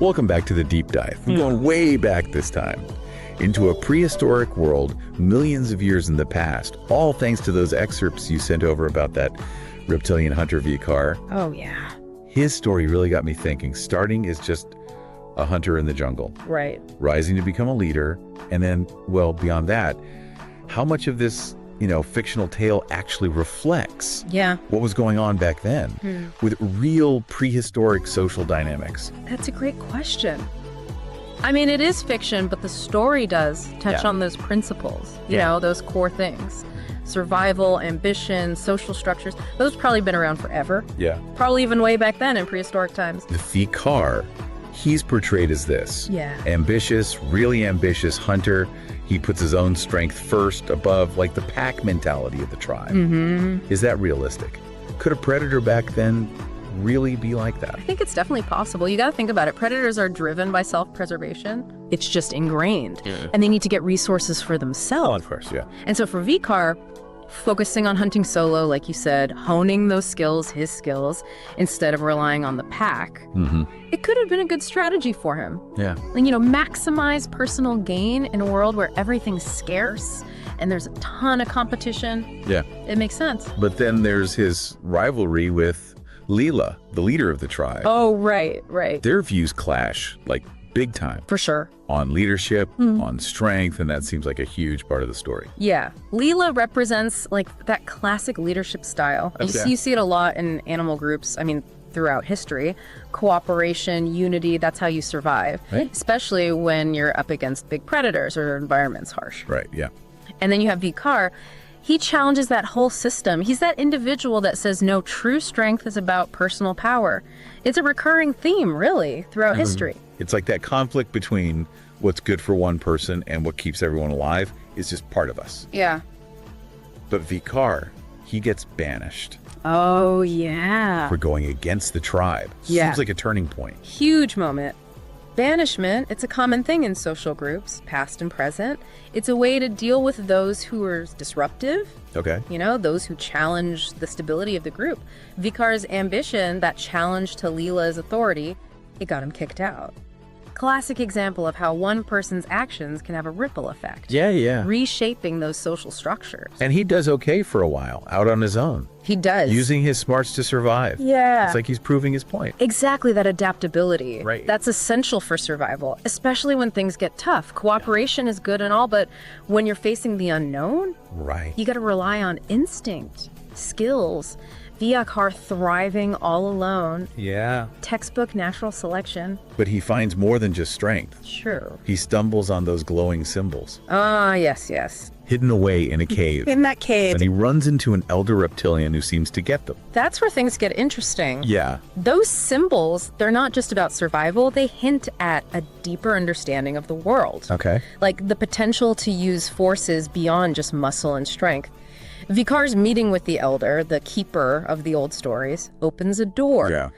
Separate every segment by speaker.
Speaker 1: Welcome back to the deep dive. We're going way back this time into a prehistoric world millions of years in the past, all thanks to those excerpts you sent over about that reptilian hunter Vikar.
Speaker 2: Oh, yeah.
Speaker 1: His story really got me thinking, starting as just a hunter in the jungle.
Speaker 2: Right.
Speaker 1: Rising to become a leader, and then, well, beyond that, how much of this fictional tale actually reflects what was going on back then with real prehistoric social dynamics?
Speaker 2: That's a great question. I mean, it is fiction, but the story does touch on those principles, you know, those core things. Survival, ambition, social structures, those have probably been around forever.
Speaker 1: Yeah.
Speaker 2: Probably even way back then in prehistoric times.
Speaker 1: The Vikar, he's portrayed as this.
Speaker 2: Yeah.
Speaker 1: Ambitious, really ambitious hunter. He puts his own strength first above, like, the pack mentality of the tribe. Is that realistic? Could a predator back then really be like that?
Speaker 2: I think it's definitely possible. You got to think about it. Predators are driven by self-preservation. It's just ingrained. And they need to get resources for themselves.
Speaker 1: Oh, of course, yeah.
Speaker 2: And so for Vikar, focusing on hunting solo, like you said, honing those skills, his skills, instead of relying on the pack, it could have been a good strategy for him.
Speaker 1: Yeah.
Speaker 2: And, maximize personal gain in a world where everything's scarce and there's a ton of competition.
Speaker 1: Yeah.
Speaker 2: It makes sense.
Speaker 1: But then there's his rivalry with Leela, the leader of the tribe.
Speaker 2: Oh, right.
Speaker 1: Their views clash, like, big time.
Speaker 2: For sure.
Speaker 1: On leadership, on strength, and that seems like a huge part of the story.
Speaker 2: Yeah. Leela represents, like, that classic leadership style.
Speaker 1: Okay.
Speaker 2: You see it a lot in animal groups, throughout history. Cooperation, unity, that's how you survive.
Speaker 1: Right.
Speaker 2: Especially when you're up against big predators or environment's harsh.
Speaker 1: Right, yeah.
Speaker 2: And then you have Vikar. He challenges that whole system. He's that individual that says, no, true strength is about personal power. It's a recurring theme, really, throughout history.
Speaker 1: It's like that conflict between what's good for one person and what keeps everyone alive is just part of us.
Speaker 2: Yeah.
Speaker 1: But Vikar, he gets banished
Speaker 2: Oh, yeah.
Speaker 1: for going against the tribe.
Speaker 2: Yeah.
Speaker 1: Seems like a turning point.
Speaker 2: Huge moment. Banishment, it's a common thing in social groups, past and present. It's a way to deal with those who are disruptive,
Speaker 1: Okay.
Speaker 2: those who challenge the stability of the group. Vikar's ambition, that challenge to Leela's authority, it got him kicked out. Classic example of how one person's actions can have a ripple effect.
Speaker 1: Yeah.
Speaker 2: Reshaping those social structures.
Speaker 1: And he does okay for a while, out on his own,
Speaker 2: He does.
Speaker 1: using his smarts to survive.
Speaker 2: Yeah.
Speaker 1: It's like he's proving his point.
Speaker 2: Exactly, that adaptability.
Speaker 1: Right.
Speaker 2: That's essential for survival, especially when things get tough. Cooperation is good and all, but when you're facing the unknown,
Speaker 1: Right.
Speaker 2: you got to rely on instinct, skills. Vikar thriving all alone.
Speaker 1: Yeah.
Speaker 2: Textbook natural selection.
Speaker 1: But he finds more than just strength.
Speaker 2: Sure.
Speaker 1: He stumbles on those glowing symbols,
Speaker 2: Ah, yes.
Speaker 1: hidden away in a cave.
Speaker 2: In that cave.
Speaker 1: And he runs into an elder reptilian who seems to get them.
Speaker 2: That's where things get interesting.
Speaker 1: Yeah.
Speaker 2: Those symbols, they're not just about survival, they hint at a deeper understanding of the world.
Speaker 1: Okay.
Speaker 2: Like the potential to use forces beyond just muscle and strength. Vikar's meeting with the elder, the keeper of the old stories, opens a door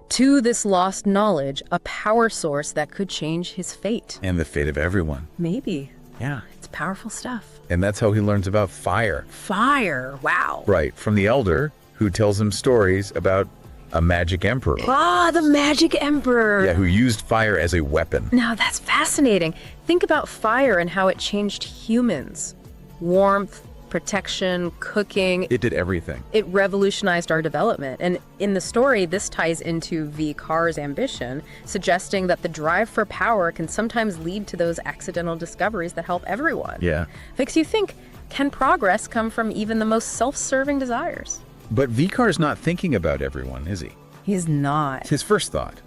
Speaker 2: to this lost knowledge, a power source that could change his fate.
Speaker 1: And the fate of everyone.
Speaker 2: Maybe.
Speaker 1: Yeah.
Speaker 2: It's powerful stuff.
Speaker 1: And that's how he learns about fire.
Speaker 2: Fire. Wow.
Speaker 1: Right. From the elder, who tells him stories about a magic emperor.
Speaker 2: Ah, the magic emperor.
Speaker 1: Yeah, who used fire as a weapon.
Speaker 2: Now that's fascinating. Think about fire and how it changed humans. Warmth, protection, cooking.
Speaker 1: It did everything.
Speaker 2: It revolutionized our development. And in the story, this ties into Vikar's ambition, suggesting that the drive for power can sometimes lead to those accidental discoveries that help everyone.
Speaker 1: Yeah.
Speaker 2: Makes you think, can progress come from even the most self-serving desires?
Speaker 1: But Vikar's not thinking about everyone, is he?
Speaker 2: He's not.
Speaker 1: His first thought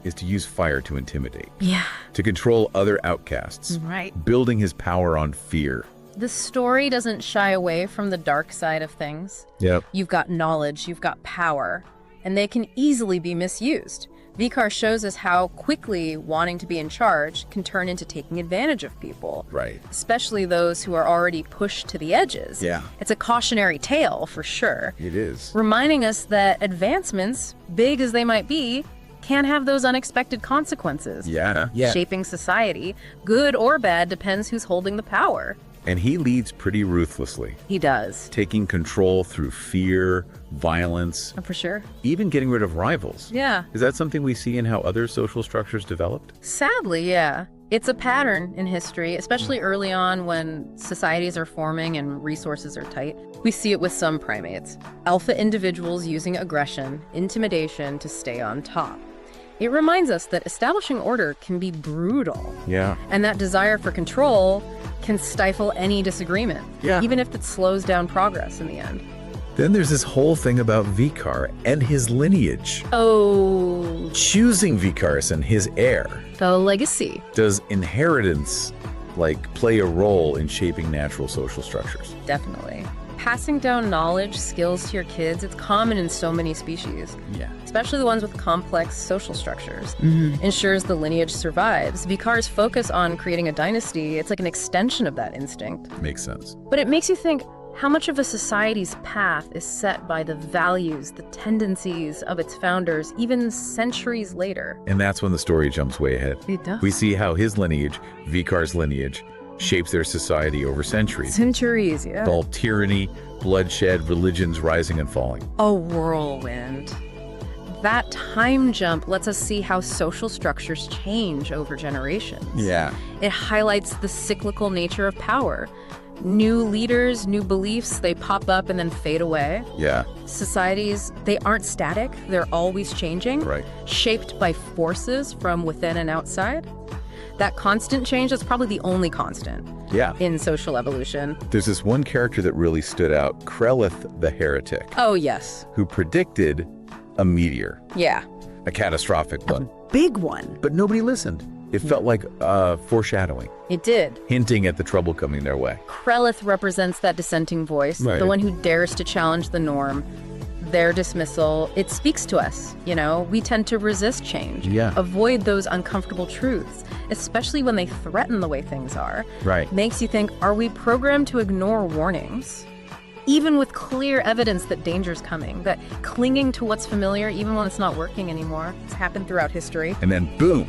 Speaker 1: is to use fire to intimidate,
Speaker 2: Yeah.
Speaker 1: to control other outcasts,
Speaker 2: Right.
Speaker 1: building his power on fear.
Speaker 2: The story doesn't shy away from the dark side of things.
Speaker 1: Yep.
Speaker 2: You've got knowledge, you've got power, and they can easily be misused. Vikar shows us how quickly wanting to be in charge can turn into taking advantage of people.
Speaker 1: Right.
Speaker 2: Especially those who are already pushed to the edges.
Speaker 1: Yeah.
Speaker 2: It's a cautionary tale, for sure.
Speaker 1: It is.
Speaker 2: Reminding us that advancements, big as they might be, can have those unexpected consequences.
Speaker 1: Yeah.
Speaker 2: Shaping society, good or bad, depends who's holding the power.
Speaker 1: And he leads pretty ruthlessly.
Speaker 2: He does.
Speaker 1: Taking control through fear, violence.
Speaker 2: Oh, for sure.
Speaker 1: Even getting rid of rivals.
Speaker 2: Yeah.
Speaker 1: Is that something we see in how other social structures developed?
Speaker 2: Sadly, yeah. It's a pattern in history, especially early on when societies are forming and resources are tight. We see it with some primates. Alpha individuals using aggression, intimidation to stay on top. It reminds us that establishing order can be brutal.
Speaker 1: Yeah.
Speaker 2: And that desire for control can stifle any disagreement, even if it slows down progress in the end.
Speaker 1: Then there's this whole thing about Vikar and his lineage.
Speaker 2: Oh.
Speaker 1: Choosing Vikarson, his heir.
Speaker 2: The legacy.
Speaker 1: Does inheritance, play a role in shaping natural social structures?
Speaker 2: Definitely. Passing down knowledge, skills to your kids, it's common in so many species.
Speaker 1: Yeah.
Speaker 2: Especially the ones with complex social structures. Ensures the lineage survives. Vikar's focus on creating a dynasty, it's like an extension of that instinct.
Speaker 1: Makes sense.
Speaker 2: But it makes you think, how much of a society's path is set by the values, the tendencies of its founders, even centuries later?
Speaker 1: And that's when the story jumps way ahead.
Speaker 2: It does.
Speaker 1: We see how his lineage, Vikar's lineage, shapes their society over centuries.
Speaker 2: Centuries, yeah.
Speaker 1: All tyranny, bloodshed, religions rising and falling.
Speaker 2: A whirlwind. That time jump lets us see how social structures change over generations.
Speaker 1: Yeah.
Speaker 2: It highlights the cyclical nature of power. New leaders, new beliefs, they pop up and then fade away.
Speaker 1: Yeah.
Speaker 2: Societies, they aren't static. They're always changing.
Speaker 1: Right.
Speaker 2: Shaped by forces from within and outside. That constant change is probably the only constant in social evolution.
Speaker 1: There's this one character that really stood out, Krelith the Heretic.
Speaker 2: Oh, yes.
Speaker 1: Who predicted a meteor.
Speaker 2: Yeah.
Speaker 1: A catastrophic one.
Speaker 2: A big one.
Speaker 1: But nobody listened. It felt like foreshadowing.
Speaker 2: It did.
Speaker 1: Hinting at the trouble coming their way.
Speaker 2: Krelith represents that dissenting voice, the one who dares to challenge the norm. Their dismissal, it speaks to us, We tend to resist change, avoid those uncomfortable truths, especially when they threaten the way things are.
Speaker 1: Right.
Speaker 2: Makes you think, are we programmed to ignore warnings? Even with clear evidence that danger's coming, that clinging to what's familiar, even when it's not working anymore. It's happened throughout history.
Speaker 1: And then boom,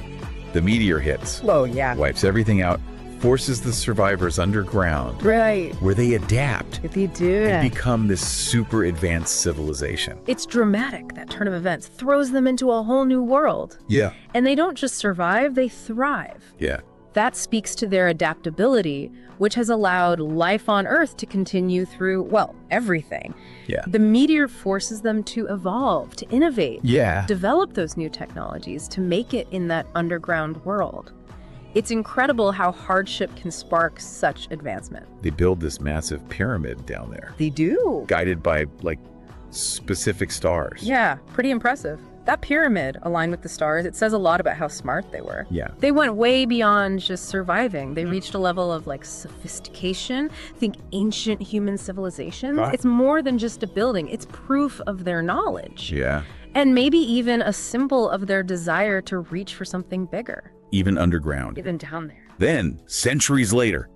Speaker 1: the meteor hits.
Speaker 2: Oh, yeah.
Speaker 1: Wipes everything out, forces the survivors underground.
Speaker 2: Right.
Speaker 1: Where they adapt.
Speaker 2: They do.
Speaker 1: And become this super advanced civilization.
Speaker 2: It's dramatic, that turn of events. Throws them into a whole new world.
Speaker 1: Yeah.
Speaker 2: And they don't just survive, they thrive.
Speaker 1: Yeah.
Speaker 2: That speaks to their adaptability, which has allowed life on Earth to continue through, everything.
Speaker 1: Yeah.
Speaker 2: The meteor forces them to evolve, to innovate.
Speaker 1: Yeah.
Speaker 2: Develop those new technologies to make it in that underground world. It's incredible how hardship can spark such advancement.
Speaker 1: They build this massive pyramid down there.
Speaker 2: They do.
Speaker 1: Guided by, specific stars.
Speaker 2: Yeah, pretty impressive. That pyramid aligned with the stars, it says a lot about how smart they were.
Speaker 1: Yeah.
Speaker 2: They went way beyond just surviving. They reached a level of sophistication. Think ancient human civilization. It's more than just a building. It's proof of their knowledge.
Speaker 1: Yeah.
Speaker 2: And maybe even a symbol of their desire to reach for something bigger.
Speaker 1: Even underground.
Speaker 2: Even down there.
Speaker 1: Then, centuries later,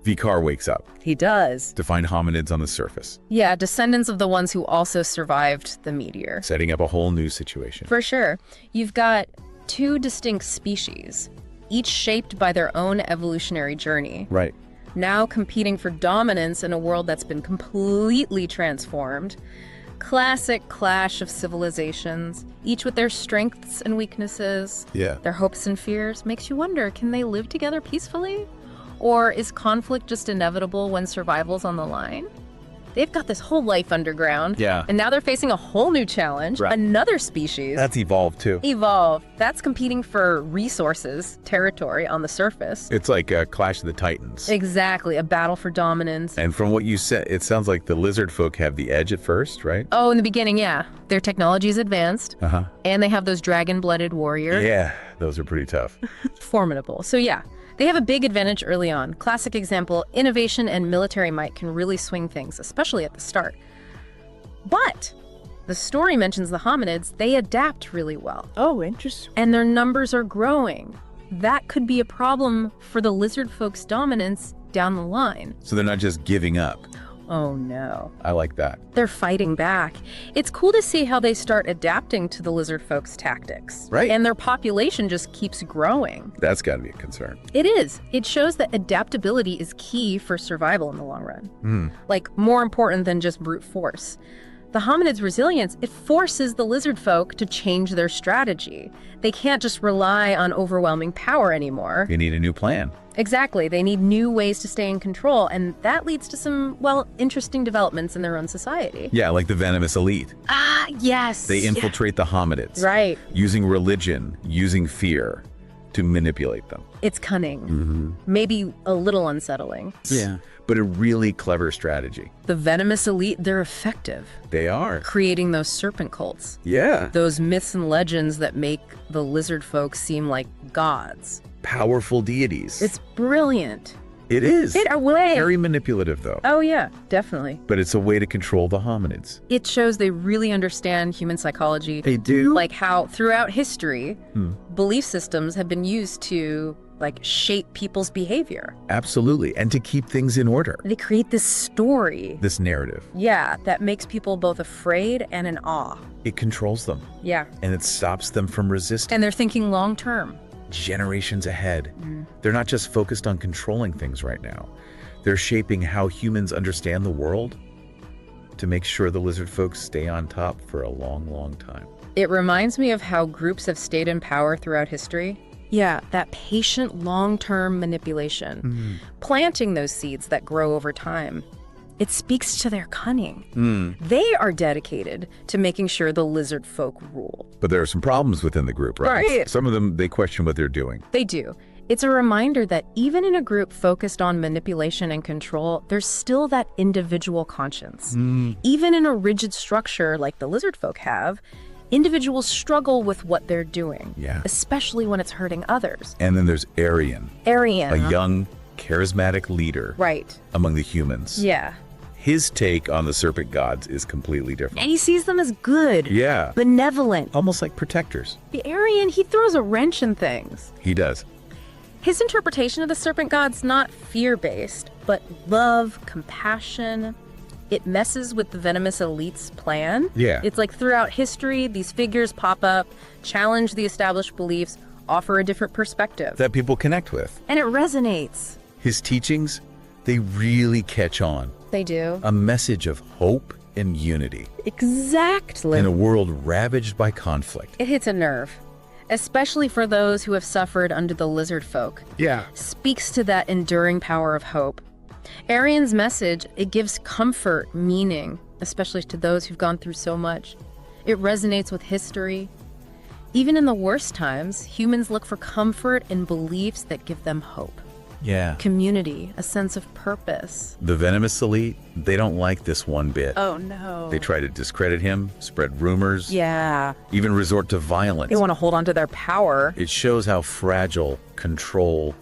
Speaker 1: Vikar wakes up.
Speaker 2: He does.
Speaker 1: To find hominids on the surface.
Speaker 2: Yeah, descendants of the ones who also survived the meteor.
Speaker 1: Setting up a whole new situation.
Speaker 2: For sure. You've got two distinct species, each shaped by their own evolutionary journey.
Speaker 1: Right.
Speaker 2: Now competing for dominance in a world that's been completely transformed. Classic clash of civilizations, each with their strengths and weaknesses.
Speaker 1: Yeah.
Speaker 2: Their hopes and fears. Makes you wonder, can they live together peacefully? Or is conflict just inevitable when survival's on the line? They've got this whole life underground.
Speaker 1: Yeah.
Speaker 2: And now they're facing a whole new challenge.
Speaker 1: Right.
Speaker 2: Another species.
Speaker 1: That's evolved too.
Speaker 2: That's competing for resources, territory on the surface.
Speaker 1: It's like a clash of the titans.
Speaker 2: Exactly. A battle for dominance.
Speaker 1: And from what you said, it sounds like the lizard folk have the edge at first, right?
Speaker 2: Oh, in the beginning, yeah. Their technology is advanced.
Speaker 1: Uh-huh.
Speaker 2: And they have those dragon-blooded warriors.
Speaker 1: Yeah, those are pretty tough.
Speaker 2: Formidable. So yeah. They have a big advantage early on. Classic example, innovation and military might can really swing things, especially at the start. But the story mentions the hominids, they adapt really well.
Speaker 3: Oh, interesting.
Speaker 2: And their numbers are growing. That could be a problem for the lizard folks' dominance down the line.
Speaker 1: So they're not just giving up.
Speaker 2: Oh no.
Speaker 1: I like that.
Speaker 2: They're fighting back. It's cool to see how they start adapting to the lizard folks' tactics.
Speaker 1: Right.
Speaker 2: And their population just keeps growing.
Speaker 1: That's got to be a concern.
Speaker 2: It is. It shows that adaptability is key for survival in the long run. Like, more important than just brute force. The hominids' resilience, it forces the lizard folk to change their strategy. They can't just rely on overwhelming power anymore.
Speaker 1: They need a new plan.
Speaker 2: Exactly. They need new ways to stay in control, and that leads to some, well, interesting developments in their own society.
Speaker 1: Yeah, like the venomous elite.
Speaker 2: Ah, yes.
Speaker 1: They infiltrate the hominids.
Speaker 2: Right.
Speaker 1: Using religion, using fear to manipulate them.
Speaker 2: It's cunning. Maybe a little unsettling.
Speaker 1: Yeah. But a really clever strategy.
Speaker 2: The venomous elite, they're effective.
Speaker 1: They are.
Speaker 2: Creating those serpent cults.
Speaker 1: Yeah.
Speaker 2: Those myths and legends that make the lizard folk seem like gods.
Speaker 1: Powerful deities.
Speaker 2: It's brilliant.
Speaker 1: It is.
Speaker 2: Very
Speaker 1: manipulative, though.
Speaker 2: Oh, yeah, definitely.
Speaker 1: But it's a way to control the hominids.
Speaker 2: It shows they really understand human psychology.
Speaker 1: They do?
Speaker 2: Like how throughout history, belief systems have been used to shape people's behavior.
Speaker 1: Absolutely. And to keep things in order.
Speaker 2: They create this story.
Speaker 1: This narrative.
Speaker 2: Yeah, that makes people both afraid and in awe.
Speaker 1: It controls them.
Speaker 2: Yeah.
Speaker 1: And it stops them from resisting.
Speaker 2: And they're thinking long term.
Speaker 1: Generations ahead. They're not just focused on controlling things right now. They're shaping how humans understand the world to make sure the lizard folks stay on top for a long, long time.
Speaker 2: It reminds me of how groups have stayed in power throughout history. Yeah, that patient, long-term manipulation. Planting those seeds that grow over time. It speaks to their cunning. They are dedicated to making sure the lizard folk rule.
Speaker 1: But there are some problems within the group, right?
Speaker 2: Right.
Speaker 1: Some of them, they question what they're doing.
Speaker 2: They do. It's a reminder that even in a group focused on manipulation and control, there's still that individual conscience. Even in a rigid structure like the lizard folk have, individuals struggle with what they're doing, especially when it's hurting others.
Speaker 1: And then there's Arian.
Speaker 2: Arian.
Speaker 1: A young, charismatic leader.
Speaker 2: Right.
Speaker 1: Among the humans.
Speaker 2: Yeah.
Speaker 1: His take on the serpent gods is completely different.
Speaker 2: And he sees them as good.
Speaker 1: Yeah.
Speaker 2: Benevolent.
Speaker 1: Almost like protectors.
Speaker 2: The Arian, he throws a wrench in things.
Speaker 1: He does.
Speaker 2: His interpretation of the serpent god's not fear-based, but love, compassion. It messes with the venomous elite's plan.
Speaker 1: Yeah.
Speaker 2: It's like throughout history, these figures pop up, challenge the established beliefs, offer a different perspective.
Speaker 1: That people connect with.
Speaker 2: And it resonates.
Speaker 1: His teachings, they really catch on.
Speaker 2: They do.
Speaker 1: A message of hope and unity.
Speaker 2: Exactly.
Speaker 1: In a world ravaged by conflict.
Speaker 2: It hits a nerve, especially for those who have suffered under the lizard folk.
Speaker 1: Yeah.
Speaker 2: Speaks to that enduring power of hope. Arian's message, it gives comfort, meaning, especially to those who've gone through so much. It resonates with history. Even in the worst times, humans look for comfort in beliefs that give them hope.
Speaker 1: Yeah.
Speaker 2: Community, a sense of purpose.
Speaker 1: The venomous elite, they don't like this one bit.
Speaker 2: Oh, no.
Speaker 1: They try to discredit him, spread rumors.
Speaker 2: Yeah.
Speaker 1: Even resort to violence.
Speaker 2: They want to hold on to their power.
Speaker 1: It shows how fragile control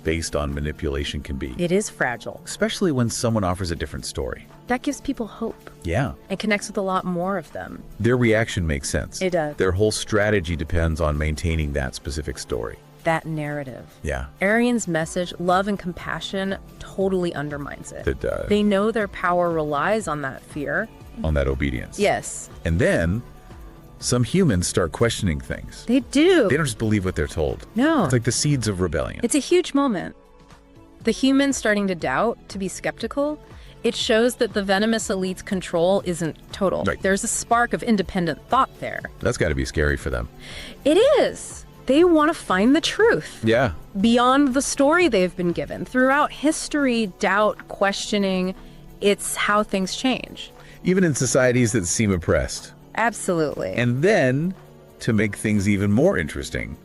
Speaker 1: based on manipulation can be.
Speaker 2: It is fragile.
Speaker 1: Especially when someone offers a different story.
Speaker 2: That gives people hope.
Speaker 1: Yeah.
Speaker 2: And connects with a lot more of them.
Speaker 1: Their reaction makes sense.
Speaker 2: It does.
Speaker 1: Their whole strategy depends on maintaining that specific story.
Speaker 2: That narrative.
Speaker 1: Yeah.
Speaker 2: Arian's message, love and compassion, totally undermines it.
Speaker 1: It does.
Speaker 2: They know their power relies on that fear.
Speaker 1: On that obedience.
Speaker 2: Yes.
Speaker 1: And then some humans start questioning things.
Speaker 2: They do.
Speaker 1: They don't just believe what they're told.
Speaker 2: No.
Speaker 1: It's like the seeds of rebellion.
Speaker 2: It's a huge moment. The humans starting to doubt, to be skeptical, it shows that the venomous elite's control isn't total.
Speaker 1: Right.
Speaker 2: There's a spark of independent thought there.
Speaker 1: That's got to be scary for them.
Speaker 2: It is. They want to find the truth.
Speaker 1: Yeah.
Speaker 2: Beyond the story they've been given. Throughout history, doubt, questioning, it's how things change.
Speaker 1: Even in societies that seem oppressed.
Speaker 2: Absolutely.
Speaker 1: And then, to make things even more interesting,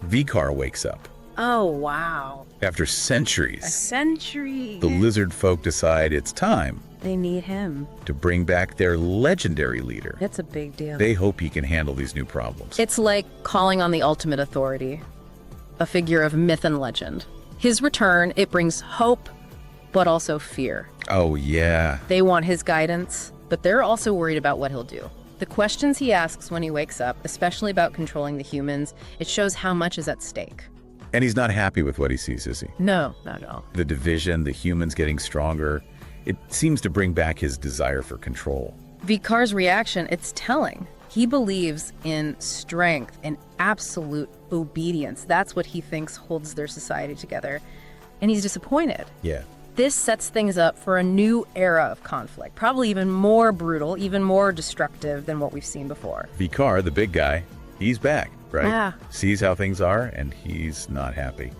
Speaker 1: Vikar wakes up.
Speaker 2: Oh, wow.
Speaker 1: After centuries.
Speaker 2: A century.
Speaker 1: The lizard folk decide it's time.
Speaker 2: They need him.
Speaker 1: To bring back their legendary leader.
Speaker 2: It's a big deal.
Speaker 1: They hope he can handle these new problems.
Speaker 2: It's like calling on the ultimate authority. A figure of myth and legend. His return, it brings hope, but also fear.
Speaker 1: Oh, yeah.
Speaker 2: They want his guidance, but they're also worried about what he'll do. The questions he asks when he wakes up, especially about controlling the humans, it shows how much is at stake.
Speaker 1: And he's not happy with what he sees, is he?
Speaker 2: No, not at all.
Speaker 1: The division, the humans getting stronger, It seems to bring back his desire for control.
Speaker 2: Vikar's reaction, it's telling. He believes in strength and absolute obedience. That's what he thinks holds their society together. And he's disappointed.
Speaker 1: Yeah.
Speaker 2: This sets things up for a new era of conflict, probably even more brutal, even more destructive than what we've seen before.
Speaker 1: Vikar, the big guy, he's back, right?
Speaker 2: Yeah.
Speaker 1: Sees how things are, and he's not happy.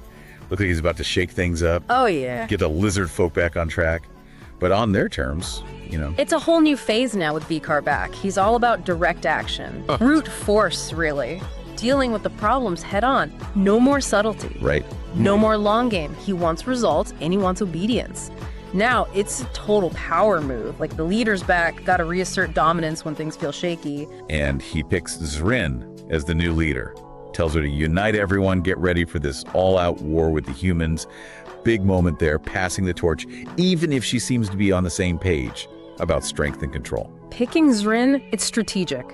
Speaker 1: Looks like he's about to shake things up.
Speaker 2: Oh, yeah.
Speaker 1: Get the lizard folk back on track. But on their terms, you know.
Speaker 2: It's a whole new phase now with Vikar back. He's all about direct action. Brute force, really. Dealing with the problems head on. No more subtlety.
Speaker 1: Right.
Speaker 2: No more long game. He wants results and he wants obedience. Now, it's a total power move. Like, the leader's back, gotta reassert dominance when things feel shaky.
Speaker 1: And he picks Zrin as the new leader. Tells her to unite everyone, get ready for this all-out war with the humans. Big moment there, passing the torch, even if she seems to be on the same page about strength and control.
Speaker 2: Picking Zrin, it's strategic.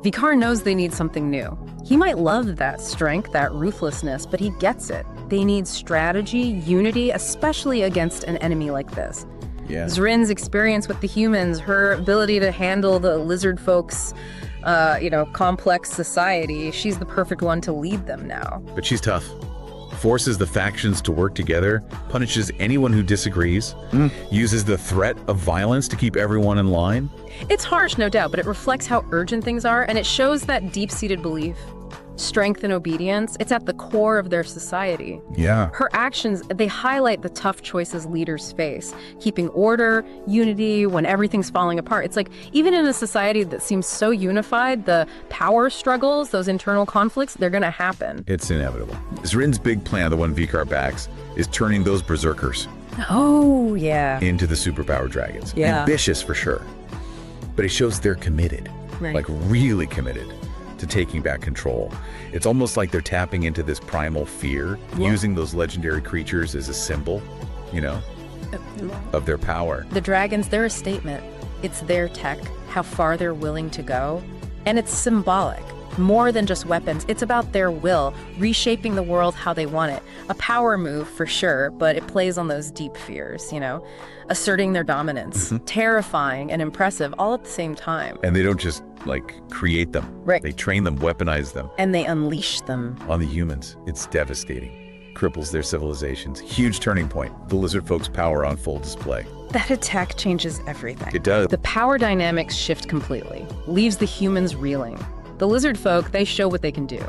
Speaker 2: Vikar knows they need something new. He might love that strength, that ruthlessness, but he gets it. They need strategy, unity, especially against an enemy like this.
Speaker 1: Yeah.
Speaker 2: Zrin's experience with the humans, her ability to handle the lizard folks' complex society, she's the perfect one to lead them now.
Speaker 1: But she's tough. Forces the factions to work together, punishes anyone who disagrees, uses the threat of violence to keep everyone in line.
Speaker 2: It's harsh, no doubt, but it reflects how urgent things are, and it shows that deep-seated belief. Strength and obedience, it's at the core of their society.
Speaker 1: Yeah.
Speaker 2: Her actions, they highlight the tough choices leaders face. Keeping order, unity, when everything's falling apart. It's like, even in a society that seems so unified, the power struggles, those internal conflicts, they're gonna happen.
Speaker 1: It's inevitable. Zrin's big plan, the one Vikar backs, is turning those berserkers
Speaker 2: Oh, yeah.
Speaker 1: into the superpower dragons.
Speaker 2: Yeah.
Speaker 1: Ambitious for sure. But it shows they're committed.
Speaker 2: Right.
Speaker 1: Like, really committed to taking back control. It's almost like they're tapping into this primal fear, using those legendary creatures as a symbol, of their power.
Speaker 2: The dragons, they're a statement. It's their tech, how far they're willing to go. And it's symbolic. More than just weapons, it's about their will, reshaping the world how they want it. A power move, for sure, but it plays on those deep fears, asserting their dominance. Terrifying and impressive all at the same time.
Speaker 1: And they don't just, create them.
Speaker 2: Right.
Speaker 1: They train them, weaponize them.
Speaker 2: And they unleash them.
Speaker 1: On the humans. It's devastating. Cripples their civilizations. Huge turning point. The lizard folks' power on full display.
Speaker 2: That attack changes everything.
Speaker 1: It does.
Speaker 2: The power dynamics shift completely. Leaves the humans reeling. The lizard folk, they show what they can do.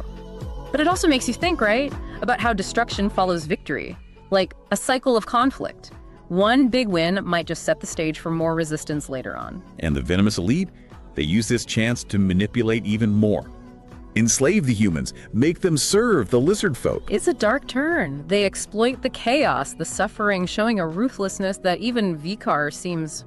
Speaker 2: But it also makes you think, right? About how destruction follows victory. Like a cycle of conflict. One big win might just set the stage for more resistance later on.
Speaker 1: And the venomous elite, they use this chance to manipulate even more. Enslave the humans, make them serve the lizard folk.
Speaker 2: It's a dark turn. They exploit the chaos, the suffering, showing a ruthlessness that even Vikar seems,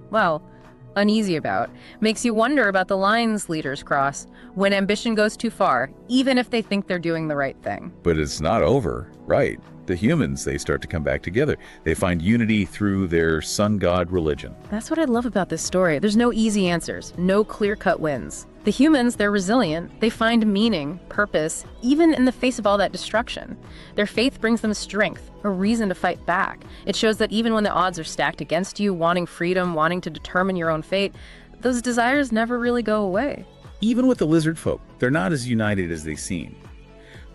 Speaker 2: uneasy about. Makes you wonder about the lines leaders cross when ambition goes too far, even if they think they're doing the right thing.
Speaker 1: But it's not over, right? The humans, they start to come back together. They find unity through their sun god religion.
Speaker 2: That's what I love about this story. There's no easy answers, no clear-cut wins. The humans, they're resilient. They find meaning, purpose, even in the face of all that destruction. Their faith brings them strength, a reason to fight back. It shows that even when the odds are stacked against you, wanting freedom, wanting to determine your own fate, those desires never really go away.
Speaker 1: Even with the lizard folk, they're not as united as they seem.